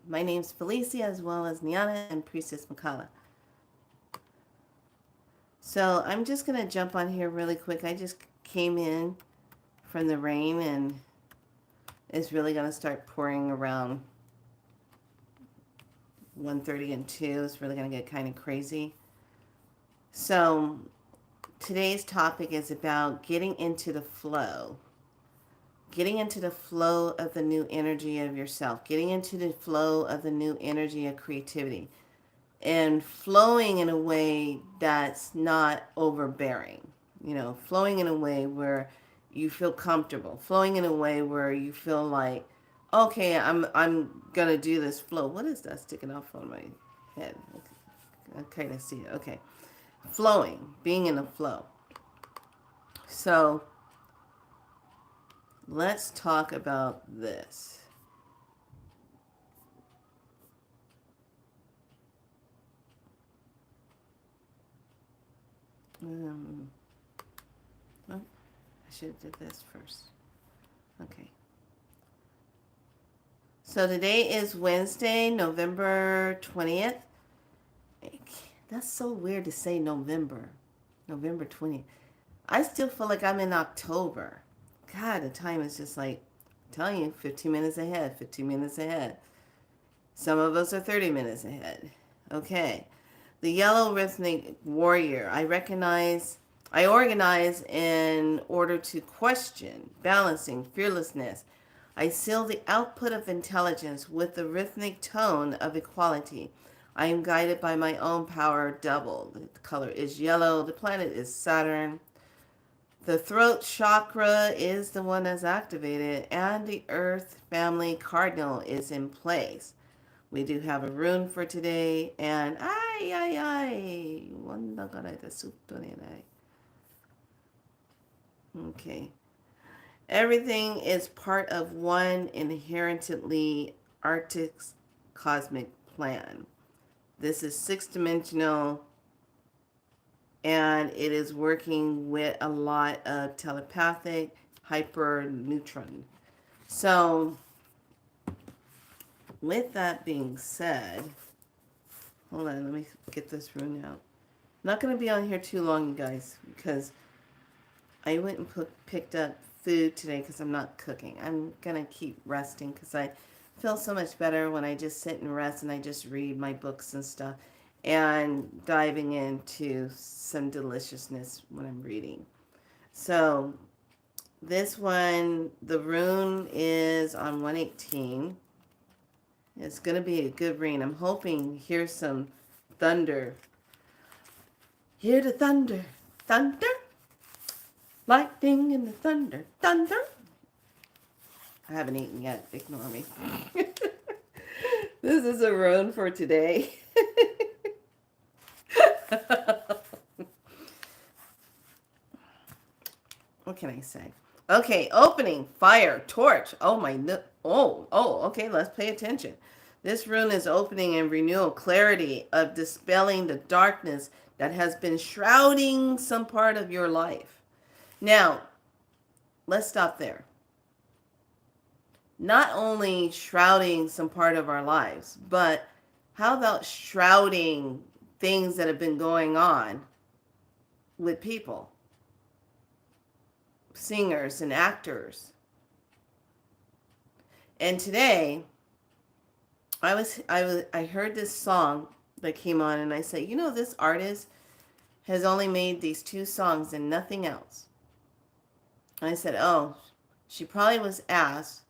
My name's Felicia, as well as Niana and Priestess Makala. So I'm just going to jump on here really quick. I just came in from the rain, and it's really going to start pouring around 1:30 and 2. It's really going to get kind of crazy. So today's topic is about getting into the flow. Getting into the flow of the new energy of yourself. Getting into the flow of the new energy of creativity. And flowing in a way that's not overbearing. Flowing in a way where you feel comfortable. Flowing in a way where you feel like, okay, I'm gonna do this flow. What is that sticking off on my head? Okay, let's see it. Okay. Flowing, being in a flow. So let's talk about this. Oh, I should have did this first. Okay. So today is Wednesday, November 20th. That's so weird to say November 20th. I still feel like I'm in October. God, the time is just like, I'm telling you, 15 minutes ahead, 15 minutes ahead. Some of us are 30 minutes ahead. Okay. The Yellow Rhythmic Warrior. I organize in order to question, balancing, fearlessness. I seal the output of intelligence with the rhythmic tone of equality. I am guided by my own power double. The color is yellow. The planet is Saturn. The throat chakra is the one that's activated, and the earth family cardinal is in place. We do have a rune for today, and okay. Everything is part of one inherently arctic cosmic plan. This is six-dimensional, and it is working with a lot of telepathic hyper neutron. So with that being said, hold on, let me get this rune out. I'm not going to be on here too long, you guys, because I went and picked up food today because I'm not cooking. I'm going to keep resting because I feel so much better when I just sit and rest and I just read my books and stuff and diving into some deliciousness when I'm reading. So this one, the rune is on 118. It's going to be a good rain. I'm hoping hear some thunder. Hear the thunder. Thunder. Lightning and the thunder. Thunder. I haven't eaten yet. Ignore me. This is a rune for today. What can I say? Okay, opening, fire, torch. Okay, let's pay attention. This rune is opening and renewal, clarity of dispelling the darkness that has been shrouding some part of your life. Now, let's stop there. Not only shrouding some part of our lives, but how about shrouding things that have been going on with people? Singers and actors. And today, I heard this song that came on, and I said, this artist has only made these two songs and nothing else. And I said, oh, she probably was asked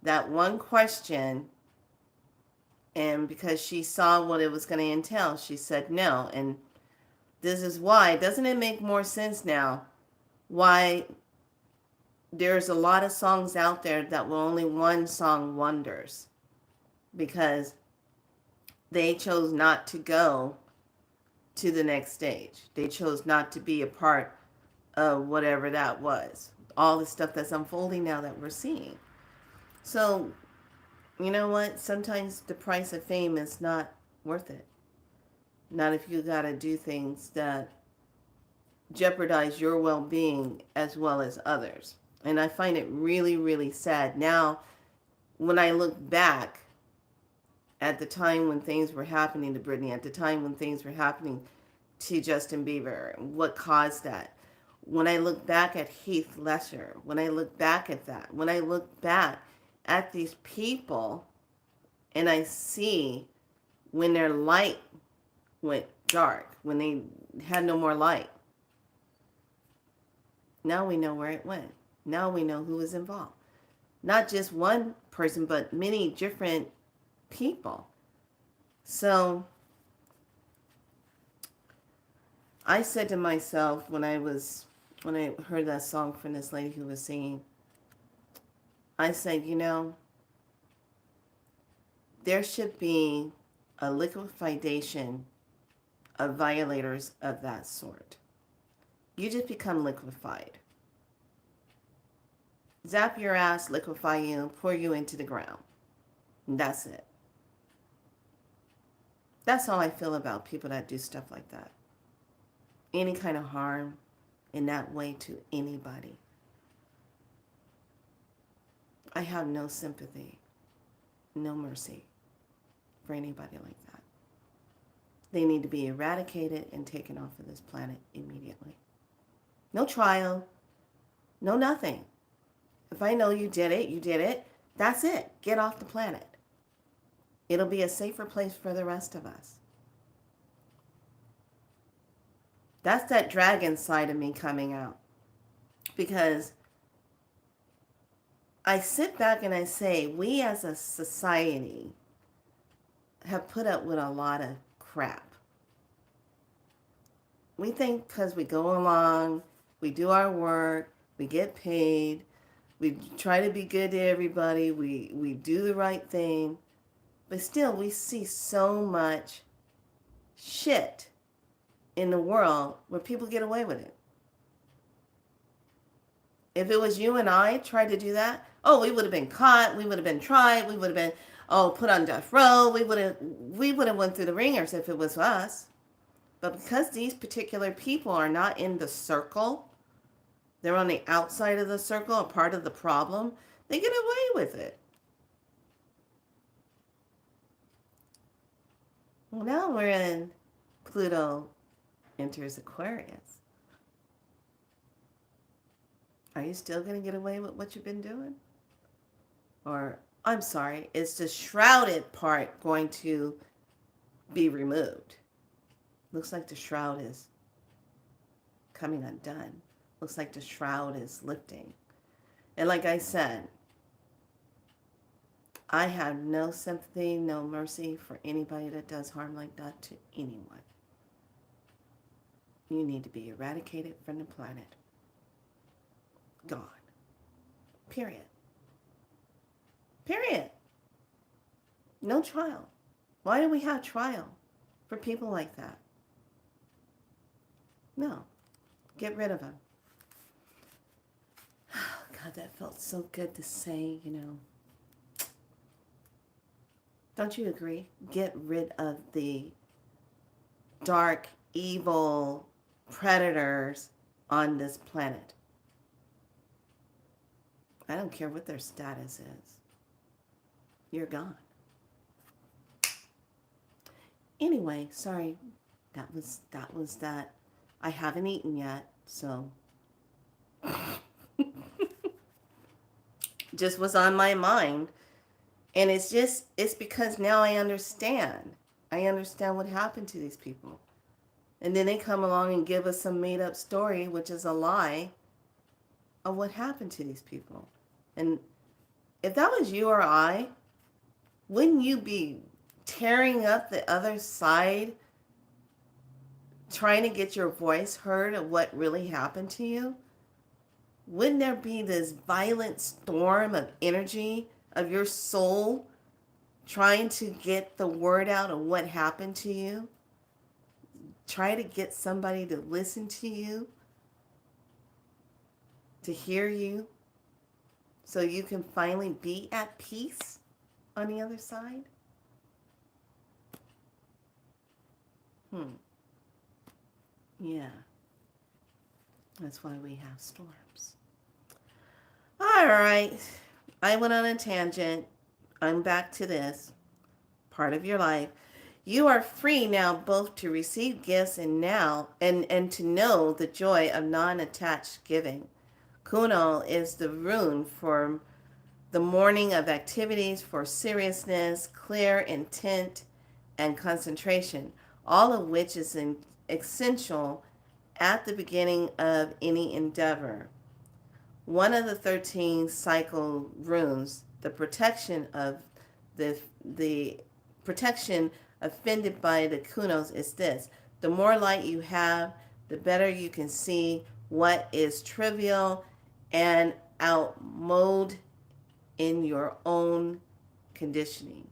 that one question, and because she saw what it was going to entail, she said no. And this is why. Doesn't it make more sense now why there's a lot of songs out there that will only one song wonders? Because they chose not to go to the next stage. They chose not to be a part of whatever that was. All the stuff that's unfolding now that we're seeing. So, you know what? Sometimes the price of fame is not worth it. Not if you got to do things that jeopardize your well-being as well as others. And I find it really, really sad. Now, when I look back at the time when things were happening to Britney, at the time when things were happening to Justin Bieber, what caused that. When I look back at Heath Ledger, when I look back at that, when I look back at these people and I see when their light went dark, when they had no more light, now we know where it went. Now we know who was involved. Not just one person, but many different people. So I said to myself when I heard that song from this lady who was singing, I said, there should be a liquefaction of violators of that sort. You just become liquefied. Zap your ass, liquefy you, pour you into the ground. And that's it. That's how I feel about people that do stuff like that. Any kind of harm in that way to anybody. I have no sympathy, no mercy for anybody like that. They need to be eradicated and taken off of this planet immediately. No trial, no nothing. If I know you did it, you did it. That's it. Get off the planet. It'll be a safer place for the rest of us. That's that dragon side of me coming out. Because I sit back and I say, we as a society have put up with a lot of crap. We think because we go along, we do our work, we get paid, we try to be good to everybody, we do the right thing, but still we see so much shit in the world where people get away with it. If it was you and I tried to do that, we would have been caught, we would have been tried, we would have been, put on death row, we would have went through the ringers if it was us. But because these particular people are not in the circle, they're on the outside of the circle, a part of the problem, they get away with it. Well, now we're in Pluto enters Aquarius. Are you still going to get away with what you've been doing? Or, I'm sorry, is the shrouded part going to be removed? Looks like the shroud is coming undone. Looks like the shroud is lifting. And like I said, I have no sympathy, no mercy for anybody that does harm like that to anyone. You need to be eradicated from the planet. Gone. Period. Period. No trial. Why do we have trial for people like that? No. Get rid of them. God, that felt so good to say, Don't you agree? Get rid of the dark, evil predators on this planet. I don't care what their status is. You're gone. Anyway, sorry. That was that. I haven't eaten yet, so just was on my mind. And it's because now I understand. I understand what happened to these people. And then they come along and give us some made up story, which is a lie of what happened to these people. And if that was you or I, wouldn't you be tearing up the other side, trying to get your voice heard of what really happened to you? Wouldn't there be this violent storm of energy of your soul trying to get the word out of what happened to you? Try to get somebody to listen to you, to hear you, so you can finally be at peace on the other side? Yeah. That's why we have storms. All right. I went on a tangent. I'm back to this. part of your life. You are free now both to receive gifts and to know the joy of non-attached giving. Kuno is the rune for the morning of activities for seriousness, clear intent, and concentration, all of which is essential at the beginning of any endeavor. One of the 13 cycle runes, the protection of the protection offended by the kunos is this: the more light you have, the better you can see what is trivial and outmode in your own conditioning.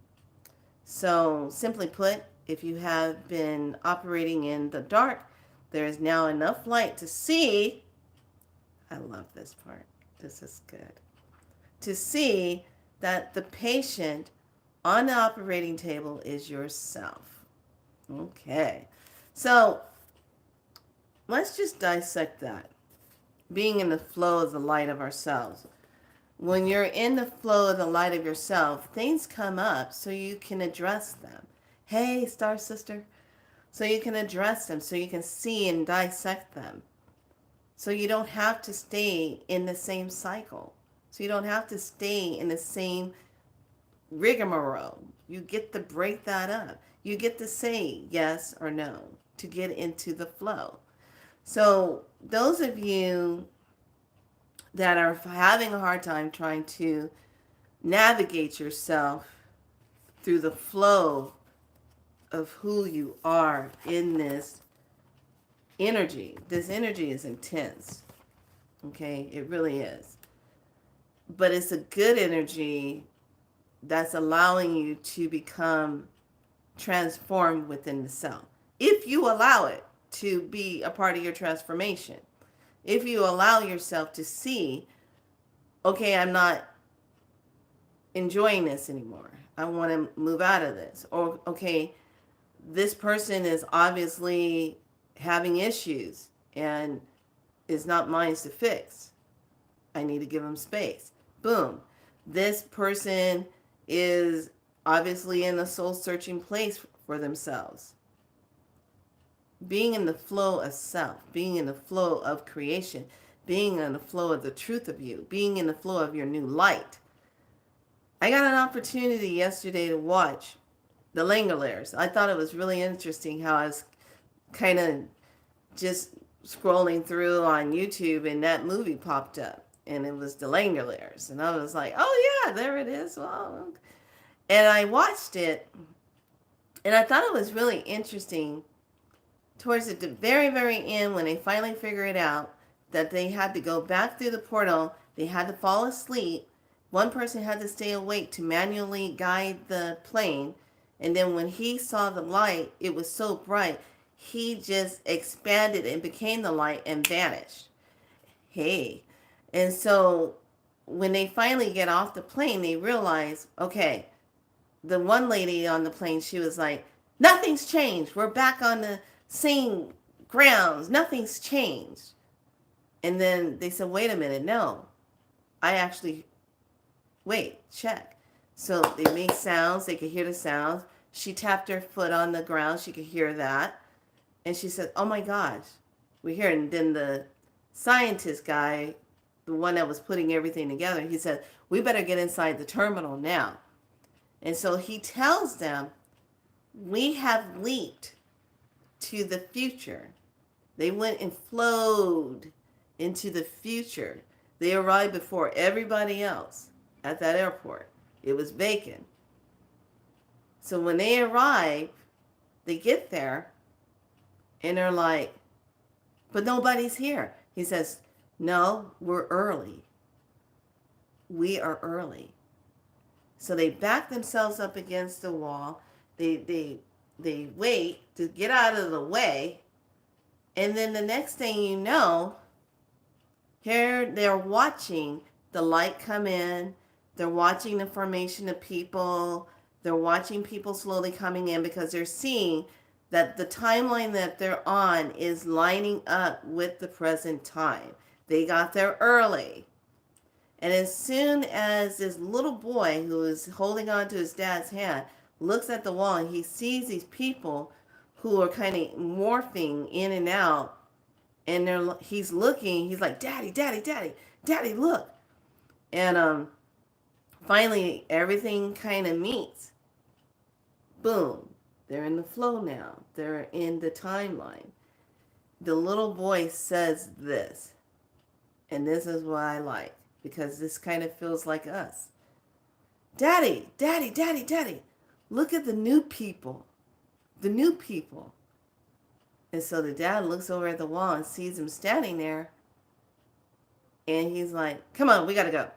So, simply put, if you have been operating in the dark, there is now enough light to see. I love this part. This is good. To see that the patient on the operating table is yourself. Okay. So, let's just dissect that. Being in the flow of the light of ourselves. When you're in the flow of the light of yourself, things come up so you can address them. Hey, Star Sister. So you can address them, so you can see and dissect them. So you don't have to stay in the same cycle. So you don't have to stay in the same rigmarole. You get to break that up. You get to say yes or no to get into the flow. So those of you that are having a hard time trying to navigate yourself through the flow of who you are in this energy. This energy is intense. Okay, it really is. But it's a good energy that's allowing you to become transformed within the self. If you allow it to be a part of your transformation. If you allow yourself to see, okay, I'm not enjoying this anymore. I want to move out of this. Or, okay, this person is obviously having issues and is not mine to fix. I need to give them space. Boom. This person is obviously in a soul-searching place for themselves. Being in the flow of self, being in the flow of creation, being in the flow of the truth of you, being in the flow of your new light. I got an opportunity yesterday to watch The Langoliers. I thought it was really interesting how I was kind of just scrolling through on YouTube and that movie popped up and it was The Langoliers. And I was like, oh yeah, there it is. Wow. And I watched it and I thought it was really interesting towards the very, very end when they finally figured out that they had to go back through the portal. They had to fall asleep. One person had to stay awake to manually guide the plane. And then when he saw the light, it was so bright, he just expanded and became the light and vanished. Hey. And so when they finally get off the plane, they realize, okay, the one lady on the plane, she was like, nothing's changed. We're back on the same grounds. Nothing's changed. And then they said, wait a minute. No, wait, check. So they made sounds. They could hear the sounds. She tapped her foot on the ground. She could hear that. And she said, oh my gosh, we're here. And then the scientist guy, the one that was putting everything together, he said, we better get inside the terminal now. And so he tells them, we have leaped to the future. They went and flowed into the future. They arrived before everybody else at that airport. It was vacant. So when they arrive, they get there and they're like, but nobody's here. He says, no, we're early. We are early. So they back themselves up against the wall. They wait to get out of the way. And then the next thing you know, here they're watching the light come in. They're watching the formation of people. They're watching people slowly coming in because they're seeing that the timeline that they're on is lining up with the present time. They got there early. And as soon as this little boy who is holding on to his dad's hand looks at the wall and he sees these people who are kind of morphing in and out. And he's looking, he's like, Daddy, Daddy, Daddy, Daddy, look. And finally, everything kind of meets. Boom. They're in the flow now. They're in the timeline. The little voice says this. And this is what I like, because this kind of feels like us. Daddy, Daddy, Daddy, Daddy, look at the new people. The new people. And so the dad looks over at the wall and sees him standing there. And he's like, come on, we got to go.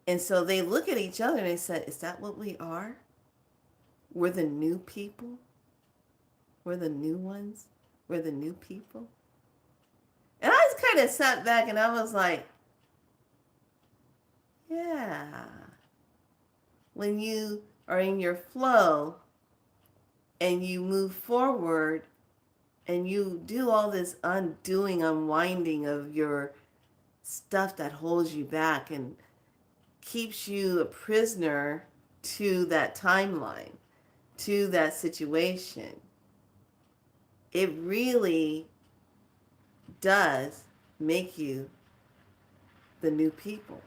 And so they look at each other and they said, is that what we are? We're the new people? We're the new ones? We're the new people? And I just kind of sat back and I was like, yeah. When you are in your flow and you move forward and you do all this undoing, unwinding of your stuff that holds you back and keeps you a prisoner to that timeline, to that situation, it really does make you the new people.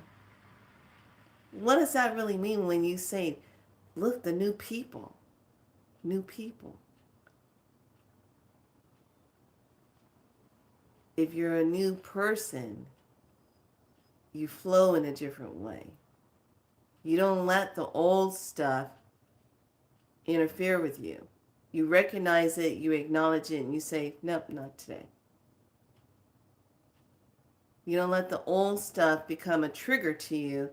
What does that really mean when you say, look, the new people, new people? If you're a new person, you flow in a different way. You don't let the old stuff interfere with you. You recognize it, you acknowledge it, and you say, nope, not today. You don't let the old stuff become a trigger to you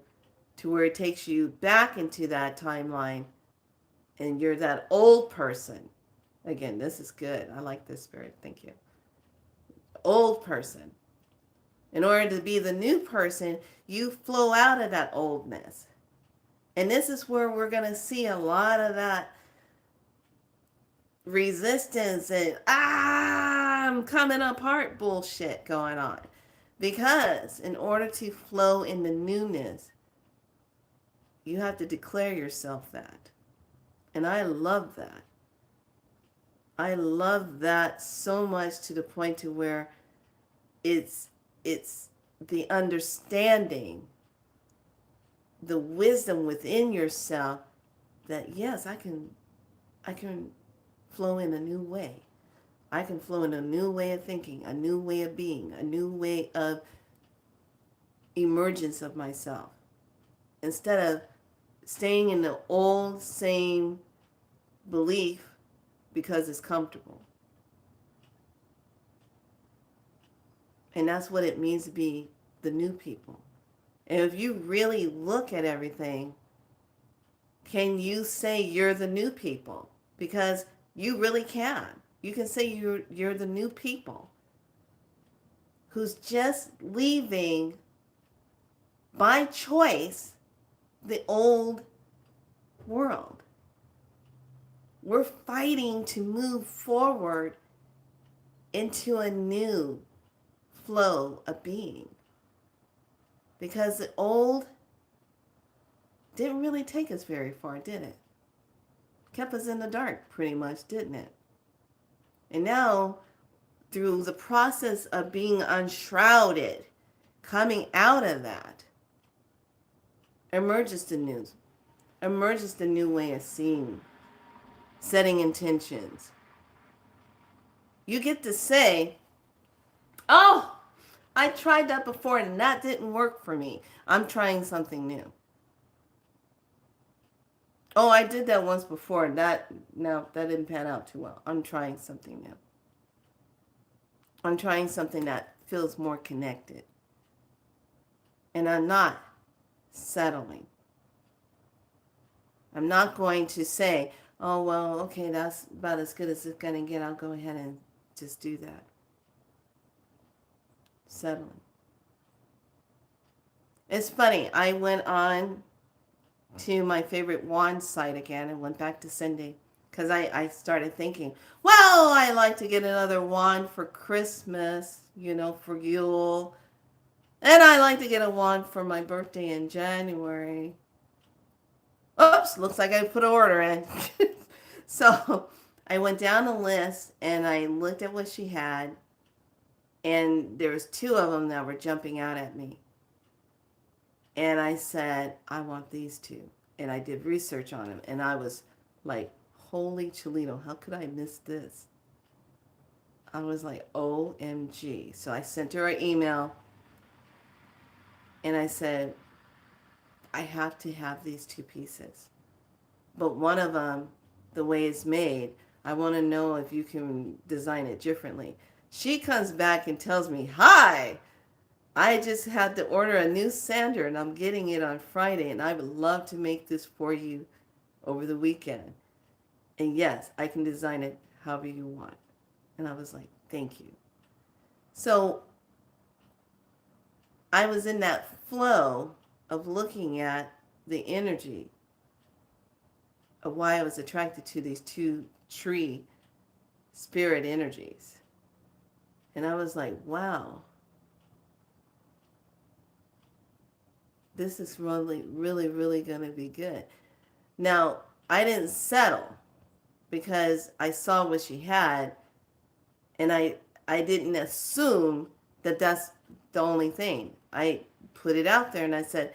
to where it takes you back into that timeline and you're that old person. Again, this is good. I like this, Spirit. Thank you. Old person. In order to be the new person, you flow out of that oldness. And this is where we're going to see a lot of that resistance and I'm coming apart bullshit going on. Because in order to flow in the newness, you have to declare yourself that. And I love that. I love that so much, to the point to where it's the understanding, the wisdom within yourself that yes, I can flow in a new way. I can flow in a new way of thinking, a new way of being, a new way of emergence of myself. Instead of staying in the old same belief because it's comfortable. And that's what it means to be the new people. And if you really look at everything, can you say you're the new people? Because you really can. You can say you're the new people who's just leaving by choice the old world. We're fighting to move forward into a new flow of being. Because the old didn't really take us very far, did it? Kept us in the dark pretty much, didn't it? And now, through the process of being unshrouded, coming out of that, emerges the new. Emerges the new way of seeing, setting intentions. You get to say, oh, I tried that before and that didn't work for me. I'm trying something new. Oh, I did that once before. That didn't pan out too well. I'm trying something new. I'm trying something that feels more connected. And I'm not settling. I'm not going to say, oh, well, okay, that's about as good as it's going to get. I'll go ahead and just do that. Settling. It's funny. I went on to my favorite wand site again and went back to Cindy because I started thinking, well, I like to get another wand for Christmas, for Yule. And I like to get a wand for my birthday in January. Oops, looks like I put an order in. So I went down the list and I looked at what she had, and there was two of them that were jumping out at me. And I said, I want these two. And I did research on them, and I was like, holy Cholito, how could I miss this? I was like, OMG. So I sent her an email and I said, I have to have these two pieces. But one of them, the way it's made, I want to know if you can design it differently. She comes back and tells me, hi, I just had to order a new sander and I'm getting it on Friday and I would love to make this for you over the weekend. And yes, I can design it however you want. And I was like, thank you. So I was in that flow of looking at the energy of why I was attracted to these two tree spirit energies. And I was like, wow, this is really, really, really going to be good. Now, I didn't settle because I saw what she had, and I didn't assume that that's the only thing. I put it out there and I said,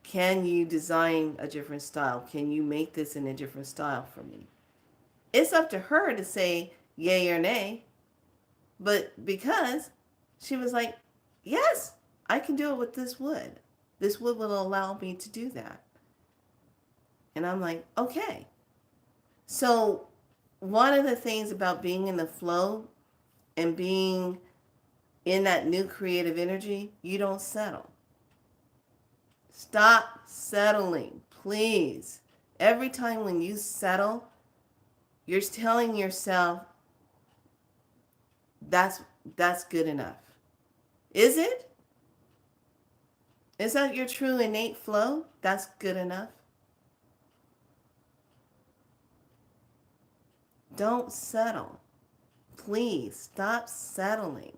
can you design a different style? Can you make this in a different style for me? It's up to her to say yay or nay. But because she was like, yes, I can do it with this wood. This wood will allow me to do that. And I'm like, okay. So one of the things about being in the flow and being in that new creative energy, you don't settle. Stop settling, please. Every time when you settle, you're telling yourself, that's good enough. Is it? Is that your true innate flow? That's good enough. Don't settle. Please stop settling.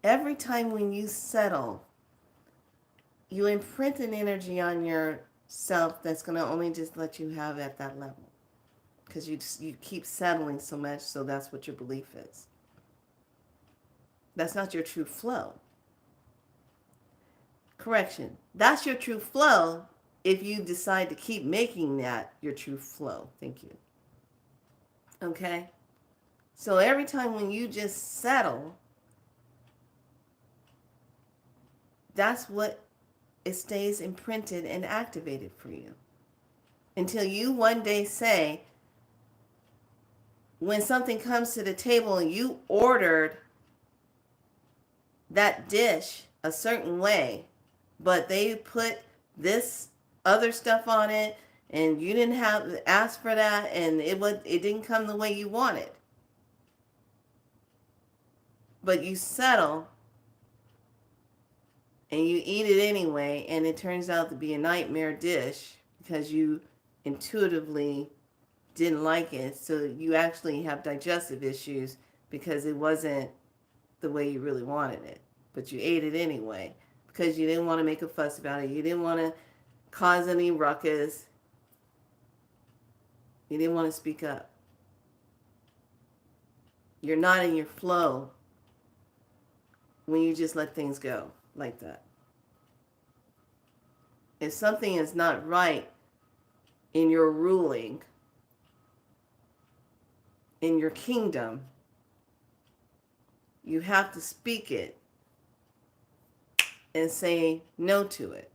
Every time when you settle, you imprint an energy on yourself that's going to only just let you have at that level. Because you keep settling so much, so that's what your belief is. That's not your true flow. Correction. That's your true flow if you decide to keep making that your true flow. Thank you. Okay? So every time when you just settle, that's what it stays imprinted and activated for you. Until you one day say, when something comes to the table and you ordered that dish a certain way, but they put this other stuff on it and you didn't have to ask for that and it didn't come the way you wanted. But you settle and you eat it anyway, and it turns out to be a nightmare dish because you intuitively didn't like it. So you actually have digestive issues because it wasn't the way you really wanted it. But you ate it anyway because you didn't want to make a fuss about it. You didn't want to cause any ruckus. You didn't want to speak up. You're not in your flow when you just let things go like that. If something is not right in your ruling, in your kingdom, you have to speak it and say no to it.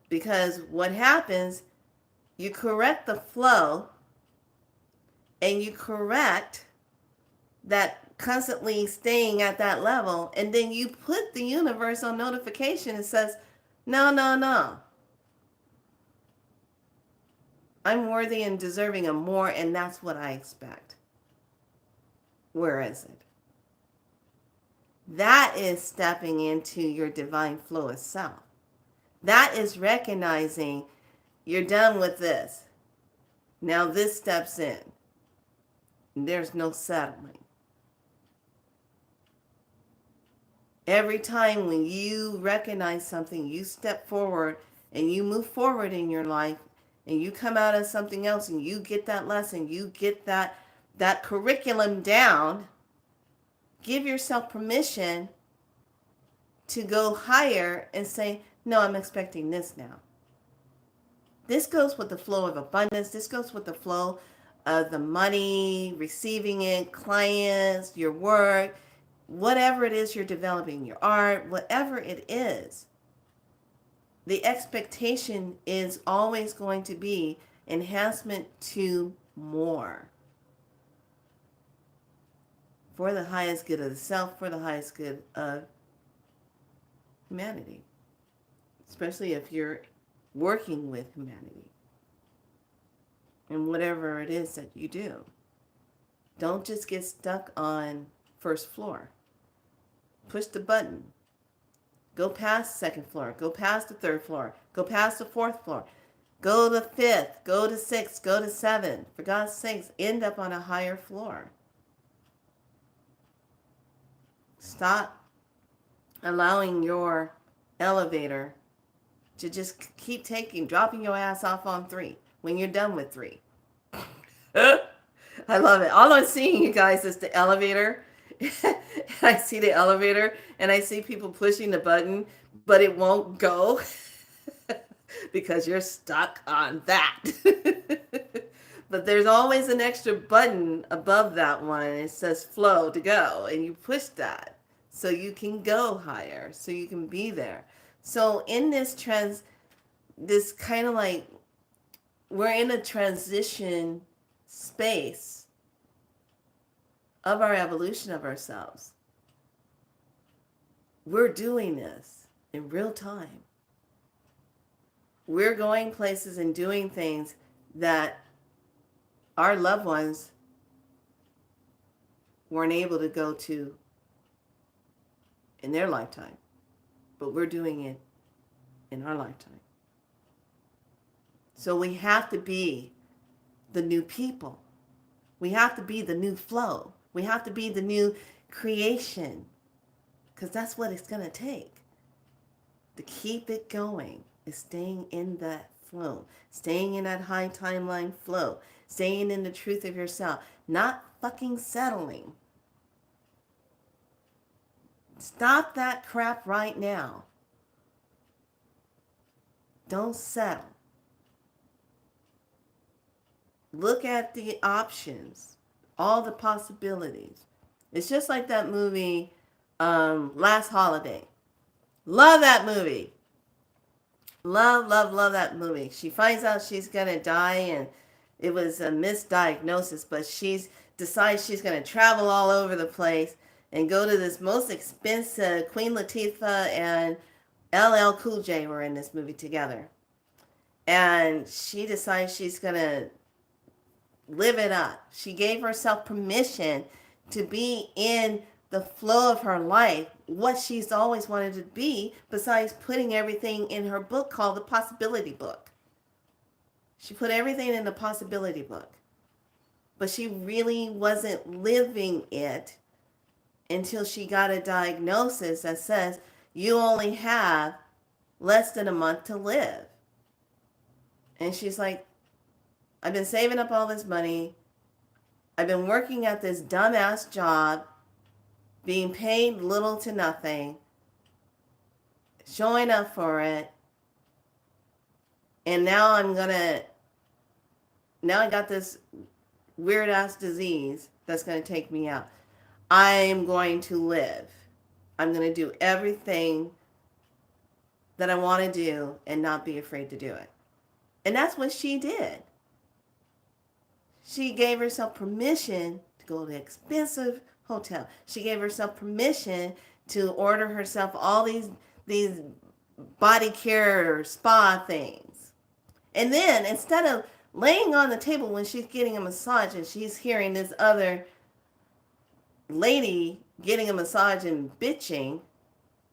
Because what happens, you correct the flow and you correct that constantly staying at that level, and then you put the universe on notification and says, no. I'm worthy and deserving of more, and that's what I expect. Where is it? That is stepping into your divine flow itself. That is recognizing you're done with this. Now this steps in. There's no settling. Every time when you recognize something, you step forward and you move forward in your life and you come out as something else and you get that lesson, you get that curriculum down, give yourself permission to go higher and say, no, I'm expecting this now. This goes with the flow of abundance. This goes with the flow of the money, receiving it, clients, your work, whatever it is you're developing, your art, whatever it is. The expectation is always going to be enhancement to more. For the highest good of the self, for the highest good of humanity. Especially if you're working with humanity and whatever it is that you do. Don't just get stuck on first floor. Push the button. Go past second floor. Go past the third floor. Go past the fourth floor. Go to fifth. Go to sixth. Go to seventh. For God's sakes, end up on a higher floor. Stop allowing your elevator to just keep dropping your ass off on 3 when you're done with 3. I love it. All I'm seeing, you guys, is the elevator. I see the elevator and I see people pushing the button, but it won't go because you're stuck on that. But there's always an extra button above that one. It says flow to go, and you push that so you can go higher, so you can be there. So in this kind of like, we're in a transition space of our evolution of ourselves. We're doing this in real time. We're going places and doing things that our loved ones weren't able to go to in their lifetime, but we're doing it in our lifetime. So we have to be the new people. We have to be the new flow. We have to be the new creation, because that's what it's going to take to keep it going, is staying in that flow, staying in that high timeline flow, staying in the truth of yourself, not fucking settling. Stop that crap right now. Don't settle. Look at the options, all the possibilities. It's just like that movie, Last Holiday. Love that movie. Love that movie. She finds out she's going to die, and it was a misdiagnosis, but decides she's going to travel all over the place and go to this most expensive. Queen Latifah and LL Cool J were in this movie together. And she decides she's going to live it up. She gave herself permission to be in the flow of her life, what she's always wanted to be, besides putting everything in her book called The Possibility Book. She put everything in the Possibility Book. But she really wasn't living it until she got a diagnosis that says you only have less than a month to live. And she's like, I've been saving up all this money. I've been working at this dumbass job, being paid little to nothing, showing up for it. And now I got this weird ass disease that's going to take me out. I'm going to live. I'm going to do everything that I want to do and not be afraid to do it. And that's what she did. She gave herself permission to go to an expensive hotel. She gave herself permission to order herself all these body care spa things. And then instead of laying on the table when she's getting a massage and she's hearing this other lady getting a massage and bitching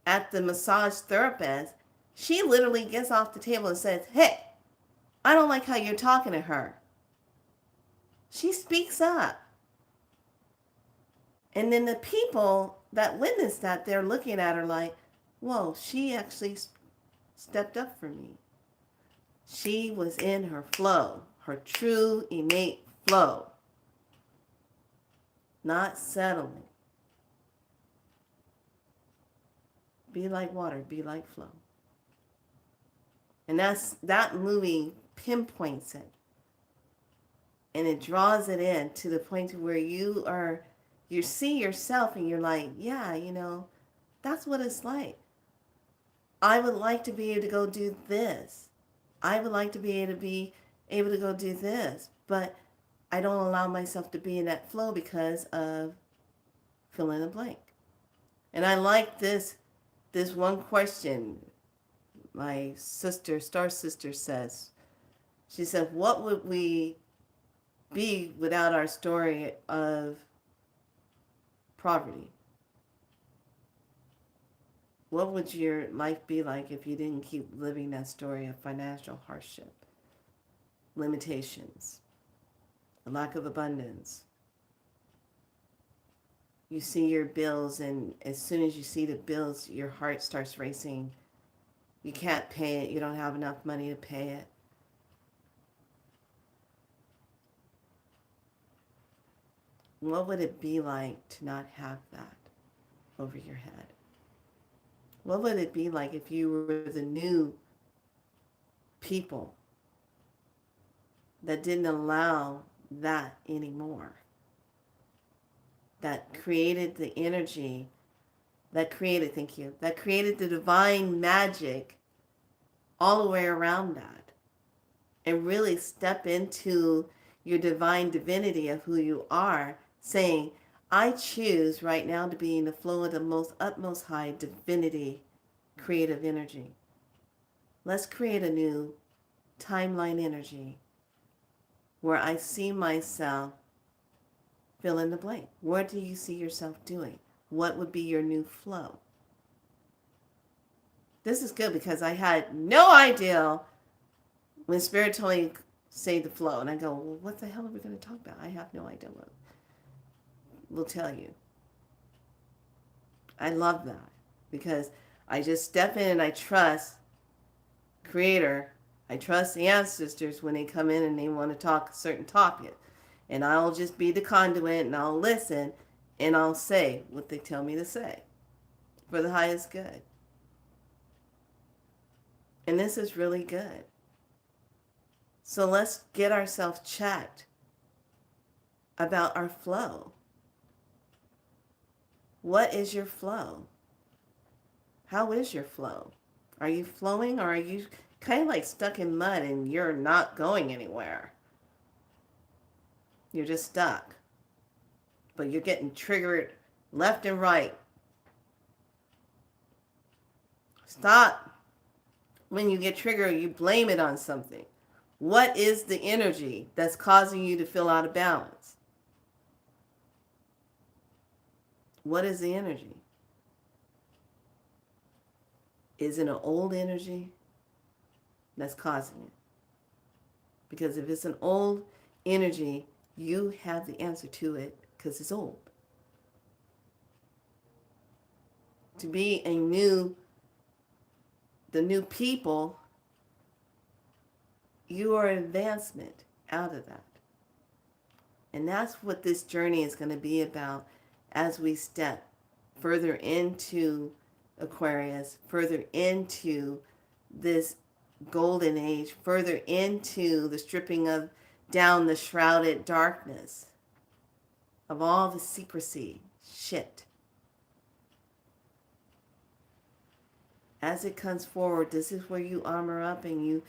at the massage therapist, she literally gets off the table and says, hey, I don't like how you're talking to her. She speaks up. And then the people that witnessed that, they're looking at her like, whoa, she actually stepped up for me. She was in her flow, her true innate flow, not settling. Be like water, be like flow. And that movie pinpoints it. And it draws it in to the point where you see yourself and you're like, yeah, that's what it's like. I would like to be able to go do this. I would like to be able to go do this, but I don't allow myself to be in that flow because of fill in the blank. And I like this one question my sister, Star Sister, says. She said, what would we be without our story of poverty? What would your life be like if you didn't keep living that story of financial hardship, limitations, a lack of abundance? You see your bills, and as soon as you see the bills, your heart starts racing. You can't pay it. You don't have enough money to pay it. What would it be like to not have that over your head? What would it be like if you were the new people that didn't allow that anymore? That created the energy, that created the divine magic all the way around that. And really step into your divine divinity of who you are, saying, I choose right now to be in the flow of the most utmost high divinity, creative energy. Let's create a new timeline energy where I see myself, fill in the blank. What do you see yourself doing? What would be your new flow? This is good because I had no idea when Spirit told me say the flow. And I go, well, what the hell are we going to talk about? I have no idea what we'll tell you. I love that because I just step in and I trust Creator. I trust the ancestors when they come in and they want to talk a certain topic. And I'll just be the conduit and I'll listen and I'll say what they tell me to say for the highest good. And this is really good. So let's get ourselves checked about our flow. What is your flow? How is your flow? Are you flowing, or are you kind of like stuck in mud and you're not going anywhere? You're just stuck. But you're getting triggered left and right. Stop. When you get triggered, you blame it on something. What is the energy that's causing you to feel out of balance? What is the energy? Is it an old energy that's causing it? Because if it's an old energy, you have the answer to it because it's old. To be the new people, you are advancement out of that. And that's what this journey is going to be about as we step further into Aquarius, further into this golden age, further into the stripping of down the shrouded darkness of all the secrecy shit. As it comes forward, this is where you armor up and you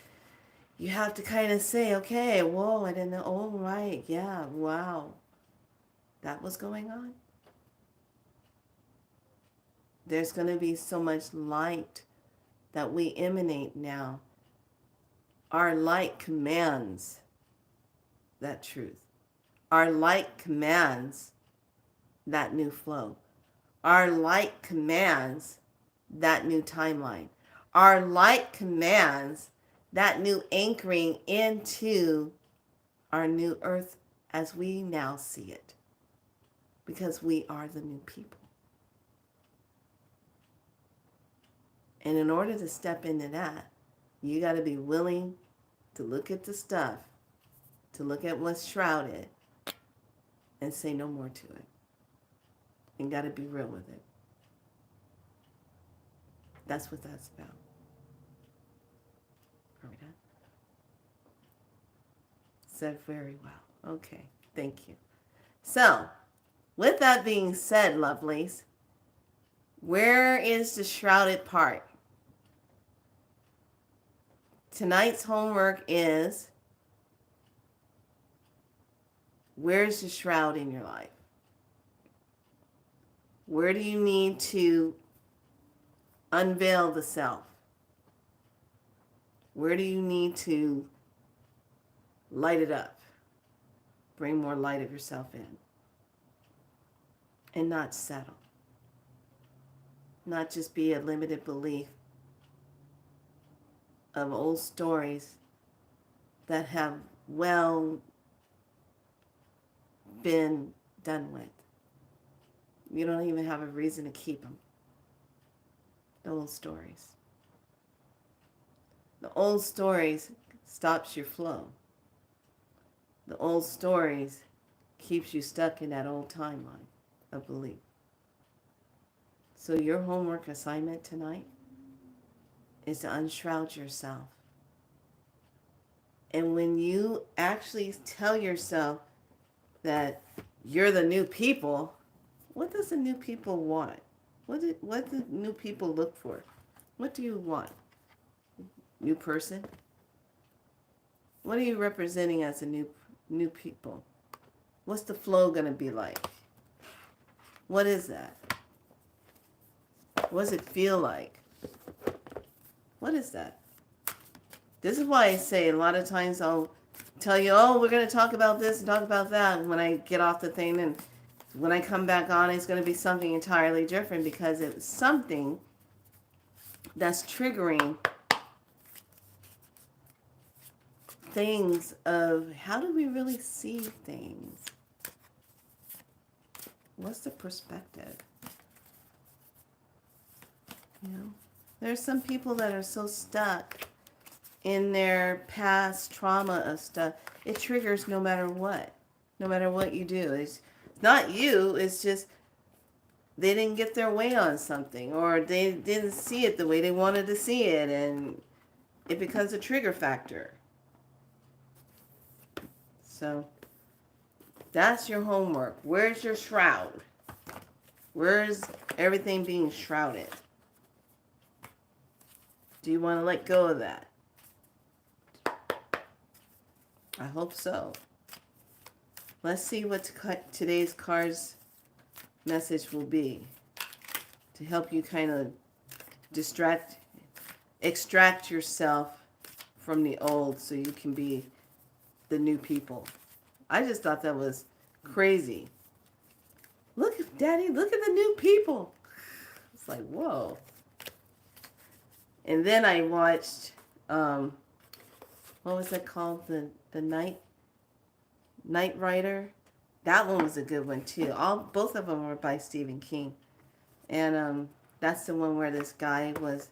have to kind of say, okay, whoa, I didn't know, oh, right, yeah, wow, that was going on. There's going to be so much light that we emanate now. Our light commands that truth. Our light commands that new flow. Our light commands that new timeline. Our light commands that new anchoring into our new earth as we now see it. Because we are the new people. And in order to step into that, you got to be willing to look at the stuff, to look at what's shrouded, and say no more to it. And got to be real with it. That's what that's about. Are we done? Said very well. Okay, thank you. So, with that being said, lovelies, where is the shrouded part? Tonight's homework is, where's the shroud in your life? Where do you need to unveil the self? Where do you need to light it up? Bring more light of yourself in. And not settle. Not just be a limited belief of old stories that have well been done with. You don't even have a reason to keep them. The old stories. The old stories stops your flow. The old stories keeps you stuck in that old timeline of belief. So your homework assignment tonight is to unshroud yourself. And when you actually tell yourself that you're the new people, what does the new people want? What do new people look for? What do you want? New person? What are you representing as a new people? What's the flow going to be like? What is that? What does it feel like? What is that? This is why I say a lot of times I'll tell you, oh, we're going to talk about this and talk about that when I get off the thing, and when I come back on, it's going to be something entirely different because it's something that's triggering things of how do we really see things? What's the perspective? You know, there's some people that are so stuck in their past trauma of stuff. It triggers no matter what you do. It's not you, it's just they didn't get their way on something, or they didn't see it the way they wanted to see it, and it becomes a trigger factor. So that's your homework. Where's your shroud? Where's everything being shrouded? Do you want to let go of that? I hope so. Let's see what today's card's message will be to help you kind of extract yourself from the old so you can be the new people. I just thought that was crazy. Look, Daddy, look at the new people. It's like, whoa. And then I watched, what was that called? The Night Rider. That one was a good one too. Both of them were by Stephen King. And that's the one where this guy was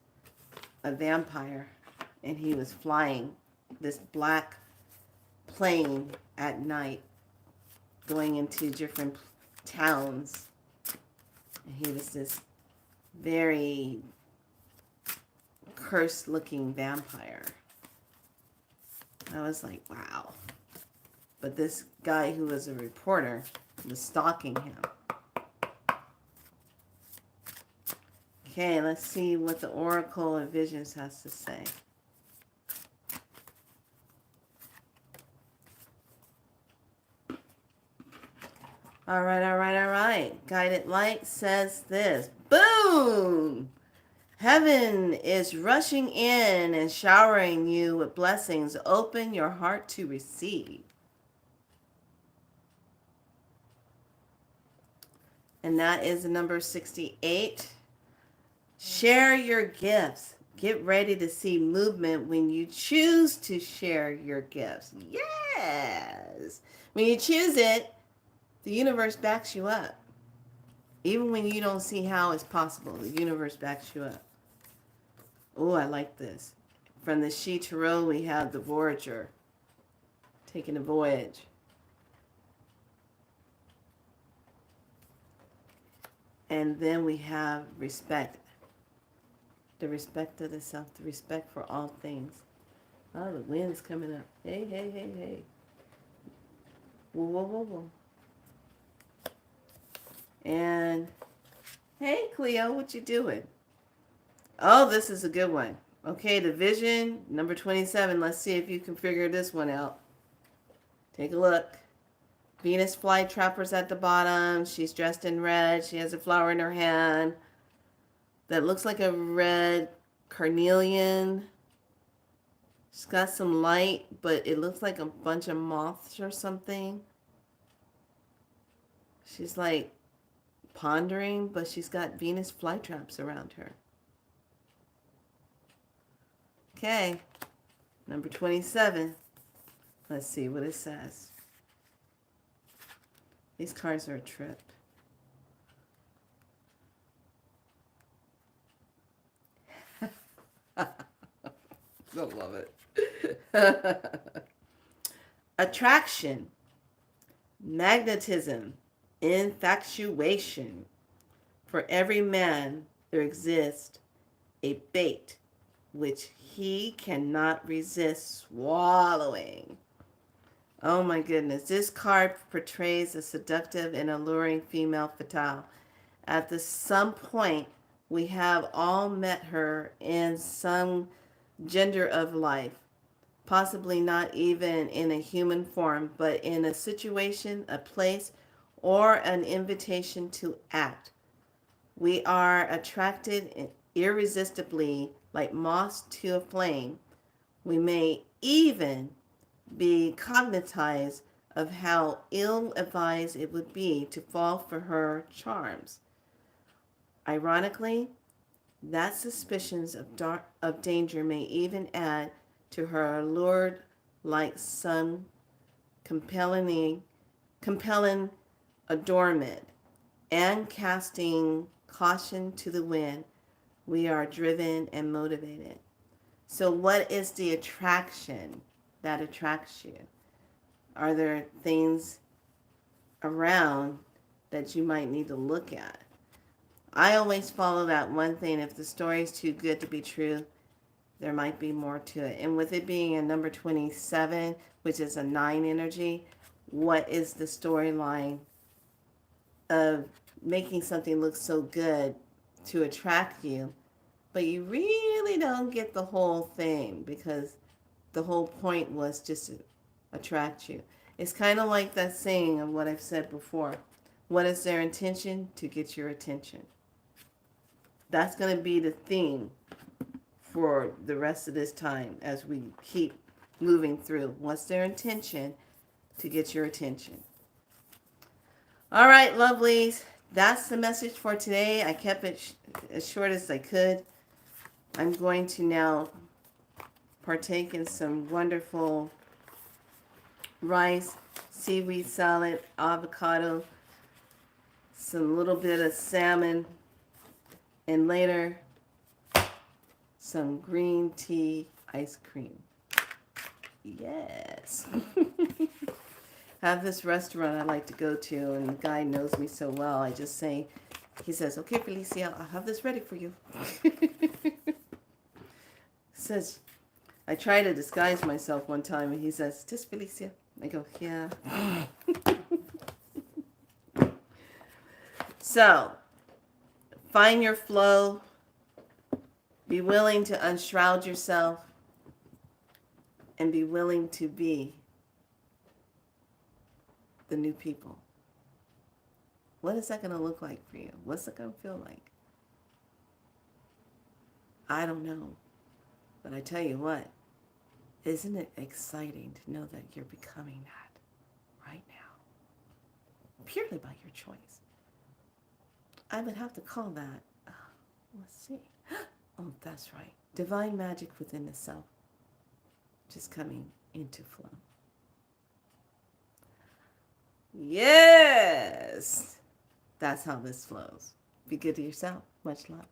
a vampire and he was flying this black plane at night going into different towns. And he was this very cursed looking vampire. I was like, wow. But this guy who was a reporter was stalking him. Okay, let's see what the Oracle of Visions has to say. All right. Guided Light says this. Boom! Heaven is rushing in and showering you with blessings. Open your heart to receive. And that is number 68. Share your gifts. Get ready to see movement when you choose to share your gifts. Yes! When you choose it, the universe backs you up. Even when you don't see how it's possible, the universe backs you up. Oh, I like this. From the She Tarot, we have the Voyager taking a voyage. And then we have respect. The respect of the self, the respect for all things. Oh, the wind's coming up. Hey, hey, hey, hey. Whoa, whoa, whoa, whoa. And, hey, Cleo, what you doing? Oh, this is a good one. Okay, the vision, number 27. Let's see if you can figure this one out. Take a look. Venus flytrapper's at the bottom. She's dressed in red. She has a flower in her hand that looks like a red carnelian. She's got some light, but it looks like a bunch of moths or something. She's like pondering, but she's got Venus flytraps around her. Okay, number 27. Let's see what it says. These cards are a trip. I love it. Attraction, magnetism, infatuation. For every man there exists a bait which he cannot resist swallowing. Oh my goodness. This card portrays a seductive and alluring female fatale. At some point, we have all met her in some gender of life, possibly not even in a human form, but in a situation, a place, or an invitation to act. We are attracted irresistibly like moths to a flame. We may even be cognizant of how ill-advised it would be to fall for her charms. Ironically, that suspicions of danger may even add to her allure like some compelling adornment and casting caution to the wind. We are driven and motivated. So what is the attraction that attracts you? Are there things around that you might need to look at? I always follow that one thing. If the story is too good to be true, there might be more to it. And with it being a number 27, which is a 9 energy, what is the storyline of making something look so good to attract you, but you really don't get the whole thing because the whole point was just to attract you. It's kind of like that saying of what I've said before. What is their intention? To get your attention. That's going to be the theme for the rest of this time as we keep moving through. What's their intention? To get your attention. All right, lovelies. That's the message for today. I kept it as short as I could. I'm going to now partake in some wonderful rice, seaweed salad, avocado, some little bit of salmon, and later some green tea ice cream. Yes. I have this restaurant I like to go to, and the guy knows me so well. I just say, he says, okay, Felicia, I'll have this ready for you. Says, I try to disguise myself one time, and he says, this Felicia? I go, yeah. So, find your flow. Be willing to unshroud yourself. And be willing to be the new people. What is that going to look like for you? What's it going to feel like? I don't know. But I tell you what, isn't it exciting to know that you're becoming that right now? Purely by your choice. I would have to call that, let's see. Oh, that's right. Divine magic within the self. Just coming into flow. Yes! That's how this flows. Be good to yourself. Much love.